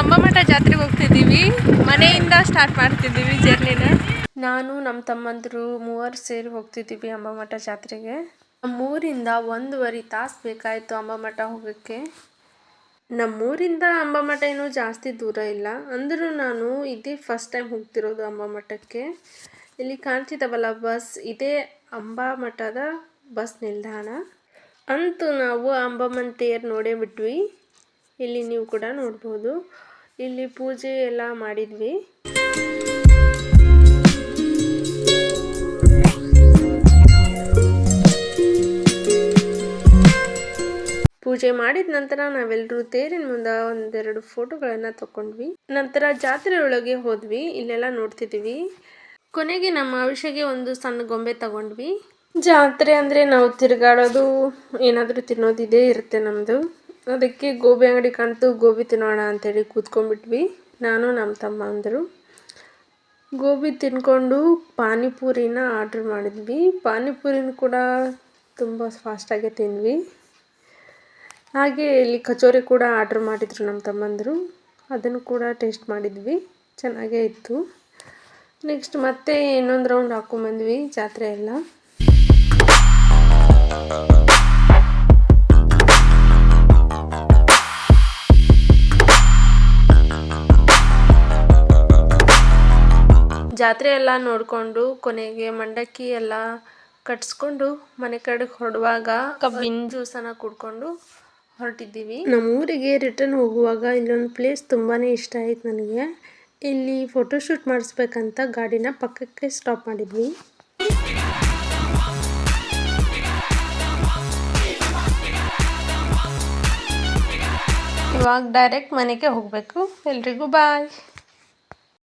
ಅಂಬಾಮಠ ಜಾತ್ರೆಗೆ ಹೋಗ್ತಿದ್ದೀವಿ. ಮನೆಯಿಂದ ಸ್ಟಾರ್ಟ್ ಮಾಡ್ತಿದ್ದೀವಿ ಜರ್ನಿನ. ನಾನು ನಮ್ಮ ತಮ್ಮಂದರು ಮೂವರು ಸೇರಿ ಹೋಗ್ತಿದ್ದೀವಿ ಅಂಬಾಮಠ ಜಾತ್ರೆಗೆ. ನಮ್ಮೂರಿಂದ 1.5 ತಾಸು ಬೇಕಾಯಿತು ಅಂಬಾಮಠ ಹೋಗೋಕ್ಕೆ. ನಮ್ಮೂರಿಂದ ಅಂಬಾಮಠ ಏನೂ ಜಾಸ್ತಿ ದೂರ ಇಲ್ಲ, ಅಂದರೂ ನಾನು ಇದೇ ಫಸ್ಟ್ ಟೈಮ್ ಹೋಗ್ತಿರೋದು ಅಂಬಾಮಠಕ್ಕೆ. ಇಲ್ಲಿ ಕಾಣ್ತಿದ್ದಾವಲ್ಲ ಬಸ್, ಇದೇ ಅಂಬಾಮಠದ ಬಸ್ ನಿಲ್ದಾಣ. ಅಂತೂ ನಾವು ಅಂಬಮ್ಮನ ತೇರು ನೋಡೇ ಬಿಟ್ವಿ. ಇಲ್ಲಿ ನೀವು ಕೂಡ ನೋಡ್ಬೋದು. ಇಲ್ಲಿ ಪೂಜೆ ಎಲ್ಲ ಮಾಡಿದ್ವಿ. ಪೂಜೆ ಮಾಡಿದ ನಂತರ ನಾವೆಲ್ಲರೂ ತೇರಿನ ಮುಂದೆ ಒಂದೆರಡು ಫೋಟೋಗಳನ್ನು ತಗೊಂಡ್ವಿ. ನಂತರ ಜಾತ್ರೆ ಒಳಗೆ ಹೋದ್ವಿ. ಇಲ್ಲೆಲ್ಲ ನೋಡ್ತಿದ್ದೀವಿ. ಕೊನೆಗೆ ನಮ್ಮ ಅವಿಷೆಗೆ ಒಂದು ಸಣ್ಣ ಗೊಂಬೆ ತಗೊಂಡ್ವಿ. ಜಾತ್ರೆ ಅಂದರೆ ನಾವು ತಿರುಗಾಡೋದು, ಏನಾದರೂ ತಿನ್ನೋದಿದೇ ಇರುತ್ತೆ ನಮ್ಮದು. ಅದಕ್ಕೆ ಗೋಬಿ ಅಂಗಡಿ ಕಾಣ್ತು, ಗೋಬಿ ತಿನ್ನೋಣ ಅಂತೇಳಿ ಕೂತ್ಕೊಂಡ್ಬಿಟ್ವಿ. ನಾನು ನಮ್ಮ ತಮ್ಮ ಅಂದರು. ಗೋಬಿ ತಿನ್ಕೊಂಡು ಪಾನಿಪುರಿನ ಆರ್ಡ್ರ್ ಮಾಡಿದ್ವಿ. ಪಾನಿಪುರಿನ ಕೂಡ ತುಂಬ ಫಾಸ್ಟಾಗೆ ತಿಂದ್ವಿ. ಹಾಗೆ ಇಲ್ಲಿ ಕಚೋರಿ ಕೂಡ ಆರ್ಡ್ರ್ ಮಾಡಿದರು ನಮ್ಮ ತಮ್ಮಂದರು. ಅದನ್ನು ಕೂಡ ಟೇಸ್ಟ್ ಮಾಡಿದ್ವಿ, ಚೆನ್ನಾಗೇ ಇತ್ತು. ನೆಕ್ಸ್ಟ್ ಮತ್ತೆ ಇನ್ನೊಂದು ರೌಂಡ್ ಹಾಕ್ಕೊಂಬಂದ್ವಿ ಜಾತ್ರೆ ಎಲ್ಲ. ಜಾತ್ರೆ ಎಲ್ಲ ನೋಡಿಕೊಂಡು ಕೊನೆಗೆ ಮಂಡಕ್ಕಿ ಎಲ್ಲ ಕಟ್ಸ್ಕೊಂಡು ಮನೆ ಕಡೆಗೆ ಹೊರಡುವಾಗ ಕಬ್ಬಿನ ಜ್ಯೂಸನ್ನು ಕುಡ್ಕೊಂಡು ಹೊರಟಿದ್ದೀವಿ. ನಮ್ಮೂರಿಗೆ ರಿಟರ್ನ್ ಹೋಗುವಾಗ ಇಲ್ಲೊಂದು ಪ್ಲೇಸ್ ತುಂಬಾ ಇಷ್ಟ ಆಯ್ತು ನನಗೆ. ಇಲ್ಲಿ ಫೋಟೋಶೂಟ್ ಮಾಡಿಸ್ಬೇಕಂತ ಗಾಡಿನ ಪಕ್ಕಕ್ಕೆ ಸ್ಟಾಪ್ ಮಾಡಿದ್ವಿ. ಇವಾಗ ಡೈರೆಕ್ಟ್ ಮನೆಗೆ ಹೋಗಬೇಕು. ಎಲ್ರಿಗೂ ಬಾಯ್.